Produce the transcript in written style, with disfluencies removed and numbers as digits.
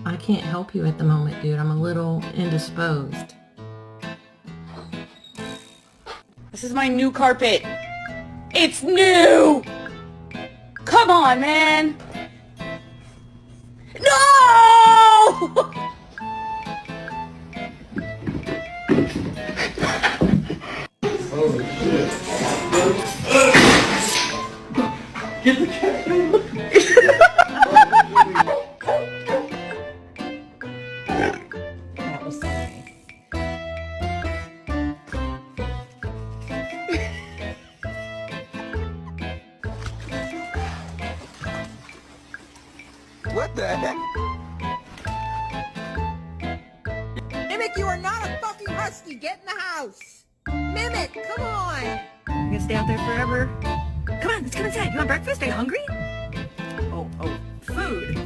I can't help you at the moment, dude. I'm a little indisposed. This is my new carpet. It's new! Come on, man! No! Holy shit. Get the cat. That was so nice. What the heck? Mimic, you are not a fucking husky. Get in the house. Mimic, come on. You gonna stay out there forever? Come on, let's come inside. You want breakfast? Are you hungry? Oh, food.